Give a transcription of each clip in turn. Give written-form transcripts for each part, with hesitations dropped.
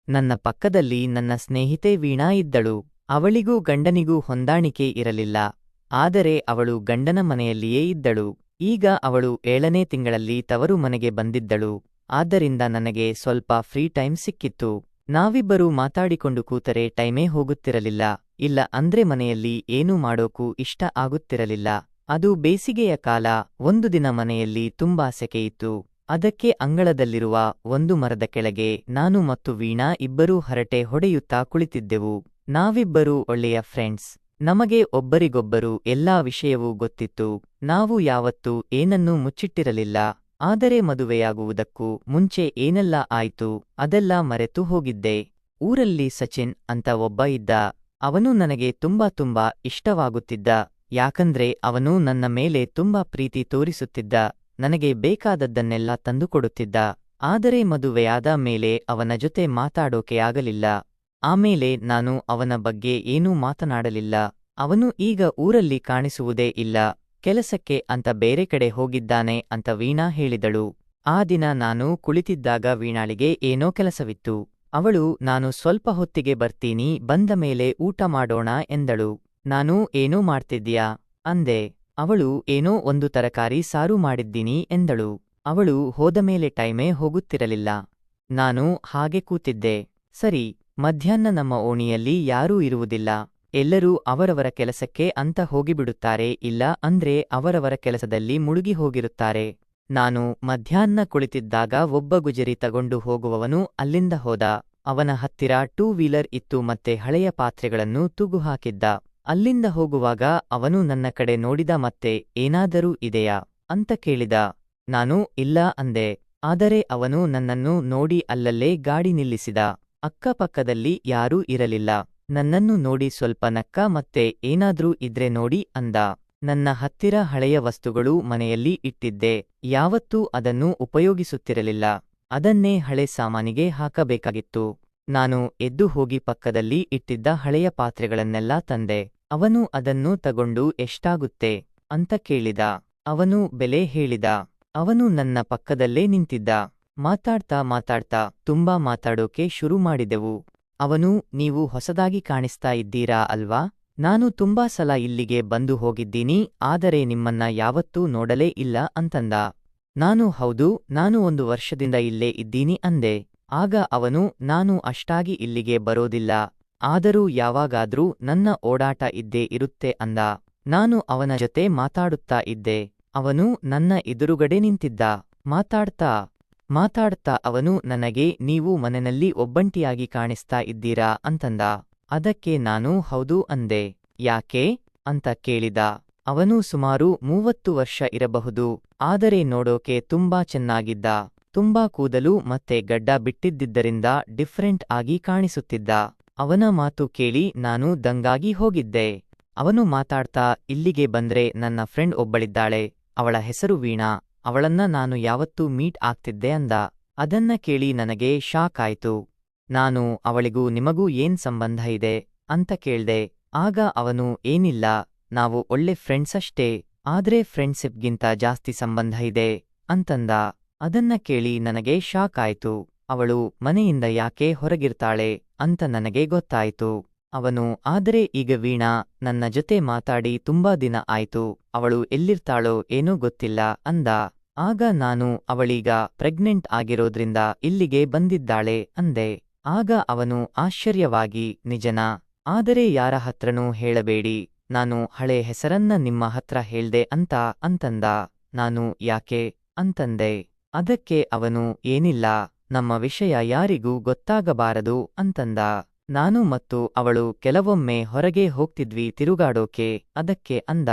ನನ್ನ ಪಕ್ಕದಲ್ಲಿ ನನ್ನ ಸ್ನೇಹಿತೆ ವೀಣಾ ಇದ್ದಳು. ಅವಳಿಗೂ ಗಂಡನಿಗೂ ಹೊಂದಾಣಿಕೆ ಇರಲಿಲ್ಲ. ಆದರೆ ಅವಳು ಗಂಡನ ಮನೆಯಲ್ಲಿಯೇ ಇದ್ದಳು. ಈಗ ಅವಳು 7ನೇ ತಿಂಗಳಲ್ಲಿ ತವರು ಮನೆಗೆ ಬಂದಿದ್ದಳು. ಆದ್ದರಿಂದ ನನಗೆ ಸ್ವಲ್ಪ ಫ್ರೀ ಟೈಮ್ ಸಿಕ್ಕಿತ್ತು. ನಾವಿಬ್ಬರೂ ಮಾತಾಡಿಕೊಂಡು ಕೂತರೆ ಟೈಮೇ ಹೋಗುತ್ತಿರಲಿಲ್ಲ. ಇಲ್ಲ ಅಂದ್ರೆ ಮನೆಯಲ್ಲಿ ಏನೂ ಮಾಡೋಕೂ ಇಷ್ಟ ಆಗುತ್ತಿರಲಿಲ್ಲ. ಅದು ಬೇಸಿಗೆಯ ಕಾಲ. ಒಂದು ದಿನ ಮನೆಯಲ್ಲಿ ತುಂಬಾ ಸೆಕೆಯಿತ್ತು. ಅದಕ್ಕೆ ಅಂಗಳದಲ್ಲಿರುವ ಒಂದು ಮರದ ಕೆಳಗೆ ನಾನು ಮತ್ತು ವೀಣಾ ಇಬ್ಬರೂ ಹರಟೆ ಹೊಡೆಯುತ್ತಾ ಕುಳಿತಿದ್ದೆವು. ನಾವಿಬ್ಬರೂ ಒಳ್ಳೆಯ ಫ್ರೆಂಡ್ಸ್. ನಮಗೆ ಒಬ್ಬರಿಗೊಬ್ಬರು ಎಲ್ಲಾ ವಿಷಯವೂ ಗೊತ್ತಿತ್ತು. ನಾವು ಯಾವತ್ತೂ ಏನನ್ನೂ ಮುಚ್ಚಿಟ್ಟಿರಲಿಲ್ಲ. ಆದರೆ ಮದುವೆಯಾಗುವುದಕ್ಕೂ ಮುಂಚೆ ಏನೆಲ್ಲ ಆಯ್ತು ಅದೆಲ್ಲ ಮರೆತು ಹೋಗಿದ್ದೆ. ಊರಲ್ಲಿ ಸಚಿನ್ ಅಂತ ಒಬ್ಬ ಇದ್ದ. ಅವನು ನನಗೆ ತುಂಬಾ ಇಷ್ಟವಾಗುತ್ತಿದ್ದ. ಯಾಕಂದ್ರೆ ಅವನು ನನ್ನ ಮೇಲೆ ತುಂಬಾ ಪ್ರೀತಿ ತೋರಿಸುತ್ತಿದ್ದ. ನನಗೆ ಬೇಕಾದದ್ದನ್ನೆಲ್ಲ ತಂದುಕೊಡುತ್ತಿದ್ದ. ಆದರೆ ಮದುವೆಯಾದ ಮೇಲೆ ಅವನ ಜೊತೆ ಮಾತಾಡೋಕೆ ಆಗಲಿಲ್ಲ. ಆಮೇಲೆ ನಾನು ಅವನ ಬಗ್ಗೆ ಏನೂ ಮಾತನಾಡಲಿಲ್ಲ. ಅವನು ಈಗ ಊರಲ್ಲಿ ಕಾಣಿಸುವುದೇ ಇಲ್ಲ. ಕೆಲಸಕ್ಕೆ ಅಂತ ಬೇರೆ ಕಡೆ ಹೋಗಿದ್ದಾನೆ ಅಂತ ವೀಣಾ ಹೇಳಿದಳು. ಆ ದಿನ ನಾನು ಕುಳಿತಿದ್ದಾಗ ವೀಣಾಳಿಗೆ ಏನೋ ಕೆಲಸವಿತ್ತು. ಅವಳು ನಾನು ಸ್ವಲ್ಪ ಹೊತ್ತಿಗೆ ಬರ್ತೀನಿ, ಬಂದ ಮೇಲೆ ಊಟ ಮಾಡೋಣ ಎಂದಳು. ನಾನು ಏನೂ ಮಾಡ್ತಿದ್ದೀಯಾ ಅಂದೆ. ಅವಳು ಏನೋ ಒಂದು ತರಕಾರಿ ಸಾರು ಮಾಡಿದ್ದೀನಿ ಎಂದಳು. ಅವಳು ಹೋದಮೇಲೆ ಟೈಮೇ ಹೋಗುತ್ತಿರಲಿಲ್ಲ. ನಾನು ಹಾಗೆ ಕೂತಿದ್ದೆ. ಸರಿ, ಮಧ್ಯಾಹ್ನ ನಮ್ಮ ಓಣಿಯಲ್ಲಿ ಯಾರೂ ಇರುವುದಿಲ್ಲ. ಎಲ್ಲರೂ ಅವರವರ ಕೆಲಸಕ್ಕೆ ಅಂತ ಹೋಗಿಬಿಡುತ್ತಾರೆ, ಇಲ್ಲ ಅಂದ್ರೆ ಅವರವರ ಕೆಲಸದಲ್ಲಿ ಮುಳುಗಿ ಹೋಗಿರುತ್ತಾರೆ. ನಾನು ಮಧ್ಯಾಹ್ನ ಕುಳಿತಿದ್ದಾಗ ಒಬ್ಬ ಗುಜರಿ ತಗೊಂಡು ಹೋಗುವವನು ಅಲ್ಲಿಂದ ಹೋದ. ಅವನ ಹತ್ತಿರ 2 ವೀಲರ್ ಇತ್ತು ಮತ್ತೆ ಹಳೆಯ ಪಾತ್ರೆಗಳನ್ನು ತೂಗು ಹಾಕಿದ್ದ. ಅಲ್ಲಿಂದ ಹೋಗುವಾಗ ಅವನು ನನ್ನ ಕಡೆ ನೋಡಿದ ಮತ್ತೆ ಏನಾದರೂ ಇದೆಯಾ ಅಂತ ಕೇಳಿದ. ನಾನು ಇಲ್ಲ ಅಂದೆ. ಆದರೆ ಅವನು ನನ್ನನ್ನು ನೋಡಿ ಅಲ್ಲಲ್ಲೇ ಗಾಡಿ ನಿಲ್ಲಿಸಿದ. ಅಕ್ಕಪಕ್ಕದಲ್ಲಿ ಯಾರೂ ಇರಲಿಲ್ಲ. ನನ್ನನ್ನು ನೋಡಿ ಸ್ವಲ್ಪ ನಕ್ಕ ಮತ್ತೆ ಏನಾದ್ರೂ ಇದ್ರೆ ನೋಡಿ ಅಂದ. ನನ್ನ ಹತ್ತಿರ ಹಳೆಯ ವಸ್ತುಗಳು ಮನೆಯಲ್ಲಿ ಇಟ್ಟಿದ್ದೆ. ಯಾವತ್ತೂ ಅದನ್ನು ಉಪಯೋಗಿಸುತ್ತಿರಲಿಲ್ಲ. ಅದನ್ನೇ ಹಳೆ ಸಾಮಾನಿಗೆ ಹಾಕಬೇಕಾಗಿತ್ತು. ನಾನು ಎದ್ದು ಹೋಗಿ ಪಕ್ಕದಲ್ಲಿ ಇಟ್ಟಿದ್ದ ಹಳೆಯ ಪಾತ್ರೆಗಳನ್ನೆಲ್ಲ ತಂದೆ. ಅವನು ಅದನ್ನು ತಗೊಂಡು ಎಷ್ಟಾಗುತ್ತೆ ಅಂತ ಕೇಳಿದ. ಅವನು ಬೆಲೆ ಹೇಳಿದ. ಅವನು ನನ್ನ ಪಕ್ಕದಲ್ಲೇ ನಿಂತಿದ್ದ. ಮಾತಾಡ್ತಾ ತುಂಬಾ ಮಾತಾಡೋಕೆ ಶುರು ಮಾಡಿದೆವು. ಅವನು ನೀವು ಹೊಸದಾಗಿ ಕಾಣಿಸ್ತಾ ಇದ್ದೀರಾ ಅಲ್ವಾ? ನಾನು ತುಂಬಾ ಸಲ ಇಲ್ಲಿಗೆ ಬಂದು ಹೋಗಿದ್ದೀನಿ, ಆದರೆ ನಿಮ್ಮನ್ನ ಯಾವತ್ತೂ ನೋಡಲೇ ಇಲ್ಲ ಅಂತಂದ. ನಾನು ಹೌದು, ನಾನು 1 ವರ್ಷದಿಂದ ಇಲ್ಲೇ ಇದ್ದೀನಿ ಅಂದೆ. ಆಗ ಅವನು ನಾನು ಅಷ್ಟಾಗಿ ಇಲ್ಲಿಗೆ ಬರೋದಿಲ್ಲ, ಆದರೂ ಯಾವಾಗಾದ್ರೂ ನನ್ನ ಓಡಾಟ ಇದ್ದೇ ಇರುತ್ತೆ ಅಂದ. ನಾನು ಅವನ ಜೊತೆ ಮಾತಾಡುತ್ತಾ ಇದ್ದೆ. ಅವನು ನನ್ನ ಎದುರುಗಡೆ ನಿಂತಿದ್ದ. ಮಾತಾಡ್ತಾ ಅವನು ನನಗೆ ನೀವು ಮನೆಯಲ್ಲಿ ಒಬ್ಬಂಟಿಯಾಗಿ ಕಾಣಿಸ್ತಾ ಇದ್ದೀರಾ ಅಂತಂದ. ಅದಕ್ಕೆ ನಾನು ಹೌದು ಅಂದೆ. ಯಾಕೆ ಅಂತ ಕೇಳಿದ. ಅವನು ಸುಮಾರು 30 ವರ್ಷ ಇರಬಹುದು, ಆದರೆ ನೋಡೋಕೆ ತುಂಬಾ ಚೆನ್ನಾಗಿದ್ದ. ತುಂಬಾ ಕೂದಲು ಮತ್ತೆ ಗಡ್ಡ ಬಿಟ್ಟಿದ್ದರಿಂದ ಡಿಫರೆಂಟ್ ಆಗಿ ಕಾಣಿಸುತ್ತಿದ್ದ. ಅವನ ಮಾತು ಕೇಳಿ ನಾನು ದಂಗಾಗಿ ಹೋಗಿದ್ದೆ. ಅವನು ಮಾತಾಡ್ತಾ ಇಲ್ಲಿಗೆ ಬಂದ್ರೆ ನನ್ನ ಫ್ರೆಂಡ್ ಒಬ್ಬಳಿದ್ದಾಳೆ, ಅವಳ ಹೆಸರು ವೀಣಾ, ಅವಳನ್ನ ನಾನು ಯಾವತ್ತೂ ಮೀಟ್ ಆಗ್ತಿದ್ದೆ ಅಂದ. ಅದನ್ನ ಕೇಳಿ ನನಗೆ ಶಾಕ್ ಆಯ್ತು. ನಾನು ಅವಳಿಗೂ ನಿಮಗೂ ಏನ್ ಸಂಬಂಧ ಇದೆ ಅಂತ ಕೇಳ್ದೆ. ಆಗ ಅವನು ಏನಿಲ್ಲ, ನಾವು ಒಳ್ಳೆ ಫ್ರೆಂಡ್ಸ್ ಅಷ್ಟೇ, ಆದ್ರೆ ಫ್ರೆಂಡ್ಶಿಪ್ಗಿಂತ ಜಾಸ್ತಿ ಸಂಬಂಧ ಇದೆ ಅಂತಂದ. ಅದನ್ನ ಕೇಳಿ ನನಗೆ ಶಾಕ್ ಆಯ್ತು. ಅವಳು ಮನೆಯಿಂದ ಯಾಕೆ ಹೊರಗಿರ್ತಾಳೆ ಅಂತ ನನಗೆ ಗೊತ್ತಾಯ್ತು. ಅವನು ಆದರೆ ಈಗ ವೀಣಾ ನನ್ನ ಜೊತೆ ಮಾತಾಡಿ ತುಂಬಾ ದಿನ ಆಯ್ತು, ಅವಳು ಎಲ್ಲಿರ್ತಾಳೋ ಏನೋ ಗೊತ್ತಿಲ್ಲ ಅಂದ. ಆಗ ನಾನು ಅವಳೀಗ ಪ್ರೆಗ್ನೆಂಟ್ ಆಗಿರೋದ್ರಿಂದ ಇಲ್ಲಿಗೆ ಬಂದಿದ್ದಾಳೆ ಅಂದೆ. ಆಗ ಅವನು ಆಶ್ಚರ್ಯವಾಗಿ ನಿಜನಾ? ಆದರೆ ಯಾರ ಹತ್ರನೂ ಹೇಳಬೇಡಿ, ನಾನು ಹಳೆ ಹೆಸರನ್ನ ನಿಮ್ಮ ಹತ್ರ ಹೇಳ್ದೆ ಅಂತಂದ. ನಾನು ಯಾಕೆ ಅಂತಂದೆ. ಅದಕ್ಕೆ ಅವನು ಏನಿಲ್ಲ, ನಮ್ಮ ವಿಷಯ ಯಾರಿಗೂ ಗೊತ್ತಾಗಬಾರದು ಅಂತಂದ. ನಾನು ಮತ್ತು ಅವಳು ಕೆಲವೊಮ್ಮೆ ಹೊರಗೆ ಹೋಗ್ತಿದ್ವಿ ತಿರುಗಾಡೋಕೆ, ಅದಕ್ಕೆ ಅಂದ.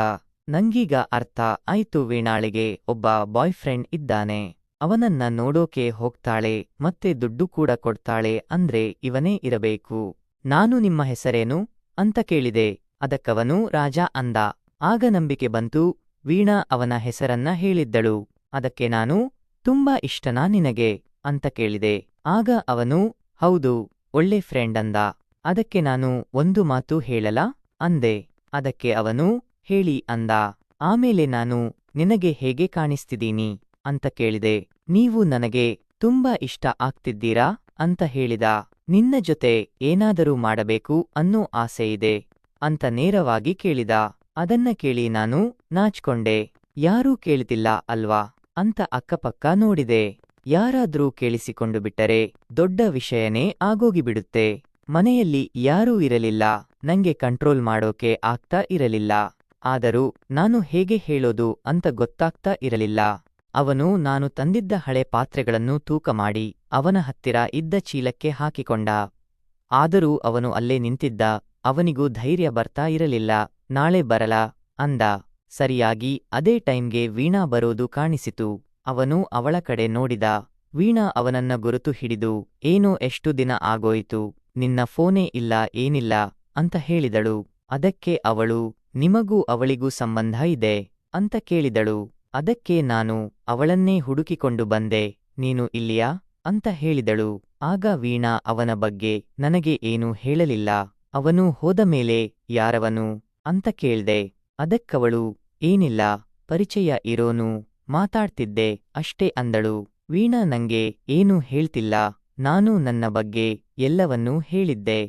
ನಂಗೀಗ ಅರ್ಥ ಆಯ್ತು, ವೀಣಾಳಿಗೆ ಒಬ್ಬ ಬಾಯ್ ಫ್ರೆಂಡ್ ಇದ್ದಾನೆ. ಅವನನ್ನ ನೋಡೋಕೆ ಹೋಗ್ತಾಳೆ ಮತ್ತೆ ದುಡ್ಡು ಕೂಡ ಕೊಡ್ತಾಳೆ, ಅಂದ್ರೆ ಇವನೇ ಇರಬೇಕು. ನಾನು ನಿಮ್ಮ ಹೆಸರೇನು ಅಂತ ಕೇಳಿದೆ. ಅದಕ್ಕವನು ರಾಜ ಅಂದ. ಆಗ ನಂಬಿಕೆ ಬಂತು. ವೀಣಾ ಅವನ ಹೆಸರನ್ನ ಹೇಳಿದ್ದಳು. ಅದಕ್ಕೆ ನಾನು ತುಂಬಾ ಇಷ್ಟನಾ ನಿನಗೆ ಅಂತ ಕೇಳಿದೆ. ಆಗ ಅವನು ಹೌದು, ಒಳ್ಳೆ ಫ್ರೆಂಡ್ ಅಂದ. ಅದಕ್ಕೆ ನಾನು ಒಂದು ಮಾತು ಹೇಳಲಾ ಅಂದೆ. ಅದಕ್ಕೆ ಅವನು ಹೇಳಿ ಅಂದ. ಆಮೇಲೆ ನಾನು ನಿನಗೆ ಹೇಗೆ ಕಾಣಿಸ್ತಿದ್ದೀನಿ ಅಂತ ಕೇಳಿದೆ. ನೀವು ನನಗೆ ತುಂಬಾ ಇಷ್ಟ ಆಗ್ತಿದ್ದೀರಾ ಅಂತ ಹೇಳಿದ. ನಿನ್ನ ಜೊತೆ ಏನಾದರೂ ಮಾಡಬೇಕು ಅನ್ನೋ ಆಸೆಯಿದೆ ಅಂತ ನೇರವಾಗಿ ಕೇಳಿದ. ಅದನ್ನ ಕೇಳಿ ನಾನು ನಾಚ್ಕೊಂಡೆ. ಯಾರೂ ಕೇಳ್ತಿಲ್ಲ ಅಲ್ವಾ ಅಂತ ಅಕ್ಕಪಕ್ಕ ನೋಡಿದೆ. ಯಾರಾದ್ರೂ ಕೇಳಿಸಿಕೊಂಡು ಬಿಟ್ಟರೆ ದೊಡ್ಡ ವಿಷಯನೇ ಆಗೋಗಿಬಿಡುತ್ತೆ. ಮನೆಯಲ್ಲಿ ಯಾರೂ ಇರಲಿಲ್ಲ. ನಂಗೆ ಕಂಟ್ರೋಲ್ ಮಾಡೋಕೆ ಆಗ್ತಾ ಇರಲಿಲ್ಲ. ಆದರೂ ನಾನು ಹೇಗೆ ಹೇಳೋದು ಅಂತ ಗೊತ್ತಾಗ್ತಾ ಇರಲಿಲ್ಲ. ಅವನು ನಾನು ತಂದಿದ್ದ ಹಳೆ ಪಾತ್ರೆಗಳನ್ನು ತೂಕ ಮಾಡಿ ಅವನ ಹತ್ತಿರ ಇದ್ದ ಚೀಲಕ್ಕೆ ಹಾಕಿಕೊಂಡ. ಆದರೂ ಅವನು ಅಲ್ಲೇ ನಿಂತಿದ್ದ. ಅವನಿಗೂ ಧೈರ್ಯ ಬರ್ತಾ ಇರಲಿಲ್ಲ. ನಾಳೆ ಬರಲ ಅಂದ. ಸರಿಯಾಗಿ ಅದೇ ಟೈಮ್ಗೆ ವೀಣಾ ಬರೋದು ಕಾಣಿಸಿತು. ಅವನು ಅವಳ ಕಡೆ ನೋಡಿದ. ವೀಣಾ ಅವನನ್ನ ಗುರುತು ಹಿಡಿದು, ಏನೋ ಎಷ್ಟು ದಿನ ಆಗೋಯಿತು, ನಿನ್ನ ಫೋನೇ ಇಲ್ಲ ಏನಿಲ್ಲ ಅಂತ ಹೇಳಿದಳು. ಅದಕ್ಕೆ ಅವಳು, ನಿಮಗೂ ಅವಳಿಗೂ ಸಂಬಂಧ ಇದೆ ಅಂತ ಕೇಳಿದಳು. ಅದಕ್ಕೆ ನಾನು ಅವಳನ್ನೇ ಹುಡುಕಿಕೊಂಡು ಬಂದೆ, ನೀನು ಇಲ್ಲಿಯಾ ಅಂತ ಹೇಳಿದಳು. ಆಗ ವೀಣಾ ಅವನ ಬಗ್ಗೆ ನನಗೆ ಏನೂ ಹೇಳಲಿಲ್ಲ. ಅವನು ಹೋದ ಮೇಲೆ ಯಾರವನು ಅಂತ ಕೇಳ್ದೆ. ಅದಕ್ಕವಳು, ಏನಿಲ್ಲ, ಪರಿಚಯ ಇರೋನು, ಮಾತಾಡ್ತಿದ್ದೆ ಅಷ್ಟೇ ಅಂದಳು. ವೀಣಾ ನಂಗೆ ಏನೂ ಹೇಳ್ತಿಲ್ಲ. ನಾನು ನನ್ನ ಬಗ್ಗೆ ಎಲ್ಲವನ್ನೂ ಹೇಳಿದ್ದೆ.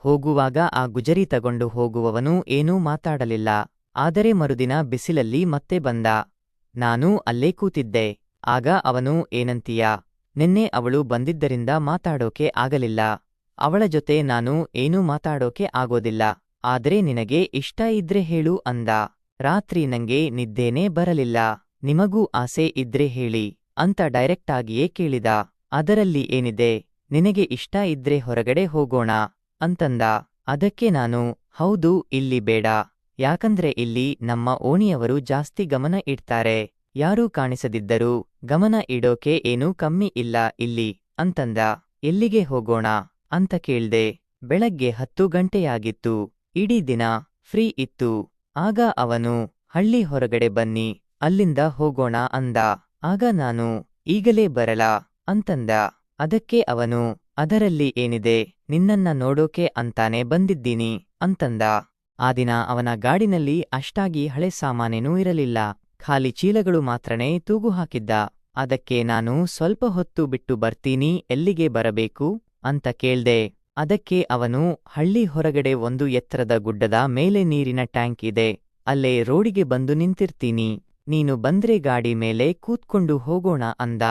ಹೋಗುವಾಗ ಆ ಗುಜರಿ ತಗೊಂಡು ಹೋಗುವವನು ಏನೂ ಮಾತಾಡಲಿಲ್ಲ. ಆದರೆ ಮರುದಿನ ಬಿಸಿಲಲ್ಲಿ ಮತ್ತೆ ಬಂದ. ನಾನು ಅಲ್ಲೇ ಕೂತಿದ್ದೆ. ಆಗ ಅವನು, ಏನಂತೀಯಾ, ನಿನ್ನೆ ಅವಳು ಬಂದಿದ್ದರಿಂದ ಮಾತಾಡೋಕೆ ಆಗಲಿಲ್ಲ. ಅವಳ ಜೊತೆ ನಾನು ಏನೂ ಮಾತಾಡೋಕೆ ಆಗೋದಿಲ್ಲ. ಆದ್ರೆ ನಿನಗೆ ಇಷ್ಟ ಇದ್ರೆ ಹೇಳು ಅಂದ. ರಾತ್ರಿ ನಂಗೆ ನಿದ್ದೆನೇ ಬರಲಿಲ್ಲ. ನಿಮಗೂ ಆಸೆ ಇದ್ರೆ ಹೇಳಿ ಅಂತ ಡೈರೆಕ್ಟಾಗಿಯೇ ಕೇಳಿದ. ಅದರಲ್ಲಿ ಏನಿದೆ, ನಿನಗೆ ಇಷ್ಟ ಇದ್ರೆ ಹೊರಗಡೆ ಹೋಗೋಣ ಅಂತಂದ. ಅದಕ್ಕೆ ನಾನು, ಹೌದು, ಇಲ್ಲಿ ಬೇಡ. ಯಾಕಂದ್ರೆ ಇಲ್ಲಿ ನಮ್ಮ ಓಣಿಯವರು ಜಾಸ್ತಿ ಗಮನ ಇಡ್ತಾರೆ. ಯಾರೂ ಕಾಣಿಸದಿದ್ದರೂ ಗಮನ ಇಡೋಕೆ ಏನೂ ಕಮ್ಮಿ ಇಲ್ಲ ಇಲ್ಲಿ ಅಂತಂದ. ಎಲ್ಲಿಗೆ ಹೋಗೋಣ ಅಂತ ಕೇಳ್ದೆ. ಬೆಳಗ್ಗೆ 10 ಗಂಟೆಯಾಗಿತ್ತು. ಇಡೀ ದಿನ ಫ್ರೀ ಇತ್ತು. ಆಗ ಅವನು, ಹಳ್ಳಿ ಹೊರಗಡೆ ಬನ್ನಿ, ಅಲ್ಲಿಂದ ಹೋಗೋಣ ಅಂದ. ಆಗ ನಾನು, ಈಗಲೇ ಬರಲಾ ಅಂತಂದ. ಅದಕ್ಕೆ ಅವನು, ಅದರಲ್ಲಿ ಏನಿದೆ, ನಿನ್ನನ್ನ ನೋಡೋಕೆ ಅಂತಾನೆ ಬಂದಿದ್ದೀನಿ ಅಂತಂದ. ಆ ದಿನ ಅವನ ಗಾಡಿನಲ್ಲಿ ಅಷ್ಟಾಗಿ ಹಳೆ ಸಾಮಾನೇನೂ ಇರಲಿಲ್ಲ. ಖಾಲಿ ಚೀಲಗಳು ಮಾತ್ರನೇ ತೂಗು ಹಾಕಿದ್ದ. ಅದಕ್ಕೆ ನಾನು, ಸ್ವಲ್ಪ ಹೊತ್ತು ಬಿಟ್ಟು ಬರ್ತೀನಿ, ಎಲ್ಲಿಗೆ ಬರಬೇಕು ಅಂತ ಕೇಳ್ದೆ. ಅದಕ್ಕೆ ಅವನು, ಹಳ್ಳಿ ಹೊರಗಡೆ ಒಂದು ಎತ್ತರದ ಗುಡ್ಡದ ಮೇಲೆ ನೀರಿನ ಟ್ಯಾಂಕ್ ಇದೆ, ಅಲ್ಲೇ ರೋಡಿಗೆ ಬಂದು ನಿಂತಿರ್ತೀನಿ, ನೀನು ಬಂದ್ರೆ ಗಾಡಿ ಮೇಲೆ ಕೂತ್ಕೊಂಡು ಹೋಗೋಣ ಅಂದ.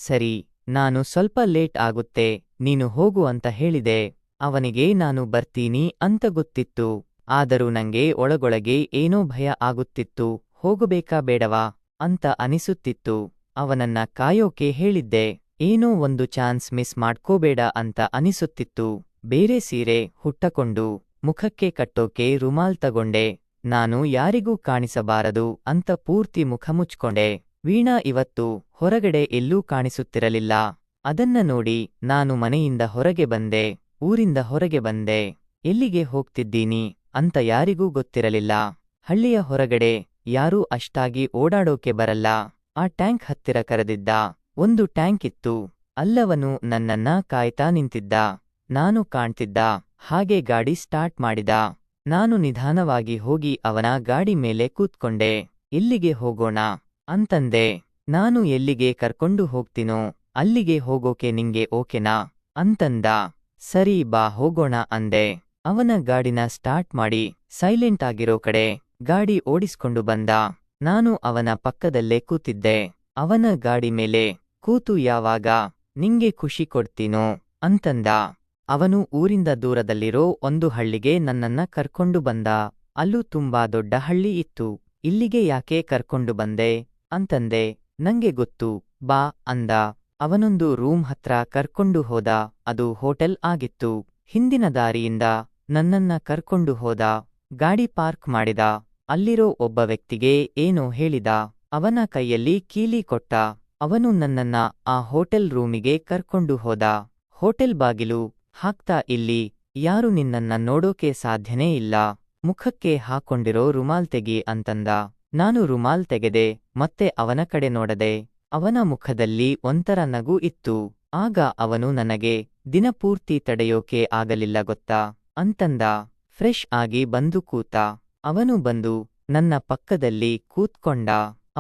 ಸರಿ, ನಾನು ಸ್ವಲ್ಪ ಲೇಟ್ ಆಗುತ್ತೆ, ನೀನು ಹೋಗು ಅಂತ ಹೇಳಿದೆ. ಅವನಿಗೆ ನಾನು ಬರ್ತೀನಿ ಅಂತ ಗೊತ್ತಿತ್ತು. ಆದರೂ ನಂಗೆ ಒಳಗೊಳಗೆ ಏನೋ ಭಯ ಆಗುತ್ತಿತ್ತು. ಹೋಗಬೇಕಾ ಬೇಡವಾ ಅಂತ ಅನಿಸುತ್ತಿತ್ತು. ಅವನನ್ನ ಕಾಯೋಕೆ ಹೇಳಿದ್ದೆ. ಏನೋ ಒಂದು ಚಾನ್ಸ್ ಮಿಸ್ ಮಾಡ್ಕೋಬೇಡ ಅಂತ ಅನಿಸುತ್ತಿತ್ತು. ಬೇರೆ ಸೀರೆ ಹುಟ್ಟಕೊಂಡು ಮುಖಕ್ಕೆ ಕಟ್ಟೋಕೆ ರುಮಾಲ್ ತಗೊಂಡೆ. ನಾನು ಯಾರಿಗೂ ಕಾಣಿಸಬಾರದು ಅಂತ ಪೂರ್ತಿ ಮುಖ ಮುಚ್ಕೊಂಡೆ. ವೀಣಾ ಇವತ್ತು ಹೊರಗಡೆ ಎಲ್ಲೂ ಕಾಣಿಸುತ್ತಿರಲಿಲ್ಲ. ಅದನ್ನ ನೋಡಿ ನಾನು ಮನೆಯಿಂದ ಹೊರಗೆ ಬಂದೆ. ಊರಿಂದ ಹೊರಗೆ ಬಂದೆ. ಎಲ್ಲಿಗೆ ಹೋಗ್ತಿದ್ದೀನಿ ಅಂತ ಯಾರಿಗೂ ಗೊತ್ತಿರಲಿಲ್ಲ. ಹಳ್ಳಿಯ ಹೊರಗಡೆ ಯಾರೂ ಅಷ್ಟಾಗಿ ಓಡಾಡೋಕೆ ಬರಲ್ಲ. ಆ ಟ್ಯಾಂಕ್ ಹತ್ತಿರ ಕರೆದಿದ್ದ. ಒಂದು ಟ್ಯಾಂಕ್ ಇತ್ತು. ಅಲ್ಲವನು ನನ್ನನ್ನ ಕಾಯ್ತಾ ನಿಂತಿದ್ದ. ನಾನು ಕಾಣ್ತಿದ್ದ ಹಾಗೆ ಗಾಡಿ ಸ್ಟಾರ್ಟ್ ಮಾಡಿದ. ನಾನು ನಿಧಾನವಾಗಿ ಹೋಗಿ ಅವನ ಗಾಡಿ ಮೇಲೆ ಕೂತ್ಕೊಂಡೆ. ಎಲ್ಲಿಗೆ ಹೋಗೋಣ ಅಂತಂದೆ. ನಾನು ಎಲ್ಲಿಗೆ ಕರ್ಕೊಂಡು ಹೋಗ್ತೀನೋ ಅಲ್ಲಿಗೆ ಹೋಗೋಕೆ ನಿಂಗೆ ಓಕೆನಾ ಅಂತಂದ. ಸರಿ ಬಾ ಹೋಗೋಣ ಅಂದೆ. ಅವನ ಗಾಡಿನ ಸ್ಟಾರ್ಟ್ ಮಾಡಿ ಸೈಲೆಂಟ್ ಆಗಿರೋ ಕಡೆ ಗಾಡಿ ಓಡಿಸ್ಕೊಂಡು ಬಂದ. ನಾನು ಅವನ ಪಕ್ಕದಲ್ಲೇ ಕೂತಿದ್ದೆ. ಅವನ ಗಾಡಿ ಮೇಲೆ ಕೂತು ಯಾವಾಗ ನಿಂಗೆ ಖುಷಿ ಕೊಡ್ತೀನೋ ಅಂತಂದ. ಅವನು ಊರಿಂದ ದೂರದಲ್ಲಿರೋ ಒಂದು ಹಳ್ಳಿಗೆ ನನ್ನನ್ನ ಕರ್ಕೊಂಡು ಬಂದ. ಅಲ್ಲೂ ತುಂಬಾ ದೊಡ್ಡ ಹಳ್ಳಿ ಇತ್ತು. ಇಲ್ಲಿಗೆ ಯಾಕೆ ಕರ್ಕೊಂಡು ಬಂದೆ ಅಂತಂದೆ. ನಂಗೆ ಗೊತ್ತು, ಬಾ ಅಂದ. ಅವನೊಂದು ರೂಮ್ ಹತ್ರ ಕರ್ಕೊಂಡು ಹೋದ. ಅದು ಹೋಟೆಲ್ ಆಗಿತ್ತು. ಹಿಂದಿನ ದಾರಿಯಿಂದ ನನ್ನನ್ನ ಕರ್ಕೊಂಡು ಹೋದ. ಗಾಡಿ ಪಾರ್ಕ್ ಮಾಡಿದ. ಅಲ್ಲಿರೋ ಒಬ್ಬ ವ್ಯಕ್ತಿಗೆ ಏನೋ ಹೇಳಿದ. ಅವನ ಕೈಯಲ್ಲಿ ಕೀಲಿ ಕೊಟ್ಟ. ಅವನು ನನ್ನನ್ನ ಆ ಹೋಟೆಲ್ ರೂಮಿಗೆ ಕರ್ಕೊಂಡು ಹೋದ. ಹೋಟೆಲ್ ಬಾಗಿಲು ಹಾಕ್ತಾ, ಇಲ್ಲಿ ಯಾರು ನಿನ್ನನ್ನ ನೋಡೋಕೆ ಸಾಧ್ಯನೇ ಇಲ್ಲ, ಮುಖಕ್ಕೆ ಹಾಕೊಂಡಿರೋ ರುಮಾಲ್ ತೆಗಿ ಅಂತಂದ. ನಾನು ರುಮಾಲ್ ತೆಗೆದೆ. ಮತ್ತೆ ಅವನ ಕಡೆ ನೋಡದೆ. ಅವನ ಮುಖದಲ್ಲಿ ಒಂಥರ ನಗು ಇತ್ತು. ಆಗ ಅವನು ನನಗೆ, ದಿನಪೂರ್ತಿ ತಡೆಯೋಕೆ ಆಗಲಿಲ್ಲ ಗೊತ್ತಾ ಅಂತಂದ. ಫ್ರೆಶ್ ಆಗಿ ಬಂದು ಕೂತ. ಅವನು ಬಂದು ನನ್ನ ಪಕ್ಕದಲ್ಲಿ ಕೂತ್ಕೊಂಡ.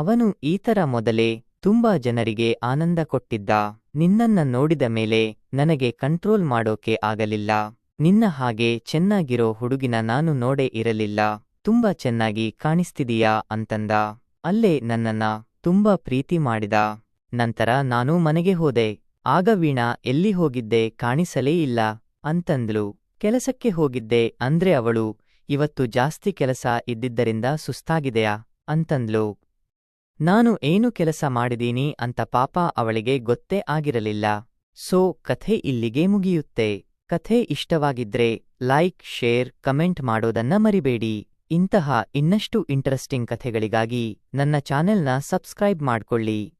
ಅವನು ಈ ಥರ ಮೊದಲೇ ತುಂಬಾ ಜನರಿಗೆ ಆನಂದ ಕೊಟ್ಟಿದ್ದ. ನಿನ್ನನ್ನ ನೋಡಿದ ಮೇಲೆ ನನಗೆ ಕಂಟ್ರೋಲ್ ಮಾಡೋಕೆ ಆಗಲಿಲ್ಲ. ನಿನ್ನ ಹಾಗೆ ಚೆನ್ನಾಗಿರೋ ಹುಡುಗಿನ ನಾನು ನೋಡೇ ಇರಲಿಲ್ಲ. ತುಂಬಾ ಚೆನ್ನಾಗಿ ಕಾಣಿಸ್ತಿದೀಯಾ ಅಂತಂದ. ಅಲ್ಲೇ ನನ್ನನ್ನ ತುಂಬಾ ಪ್ರೀತಿ ಮಾಡಿದ. ನಂತರ ನಾನು ಮನೆಗೆ ಹೋದೆ. ಆಗ ವೀಣಾ ಎಲ್ಲಿ ಹೋಗಿದ್ದೆ ಕಾಣಿಸಲೇ ಇಲ್ಲ ಅಂತಂದ್ಲು. ಕೆಲಸಕ್ಕೆ ಹೋಗಿದ್ದೆ ಅಂದ್ರೆ ಅವಳು ಇವತ್ತು ಜಾಸ್ತಿ ಕೆಲಸ ಇದ್ದಿದ್ದರಿಂದ ಸುಸ್ತಾಗಿದೆಯಾ ಅಂತಂದ್ಲು. ನಾನು ಏನು ಕೆಲಸ ಮಾಡಿದೀನಿ ಅಂತ ಪಾಪ ಅವಳಿಗೆ ಗೊತ್ತೇ ಆಗಿರಲಿಲ್ಲ. ಸೊ ಕಥೆ ಇಲ್ಲಿಗೆ ಮುಗಿಯುತ್ತೆ. ಕಥೆ ಇಷ್ಟವಾಗಿದ್ರೆ ಲೈಕ್, ಶೇರ್, ಕಮೆಂಟ್ ಮಾಡೋದನ್ನ ಮರಿಬೇಡಿ. ಇಂತಹ ಇನ್ನಷ್ಟು ಇಂಟ್ರೆಸ್ಟಿಂಗ್ ಕಥೆಗಳಿಗಾಗಿ ನನ್ನ ಚಾನೆಲ್ನ ಸಬ್ಸ್ಕ್ರೈಬ್ ಮಾಡ್ಕೊಳ್ಳಿ.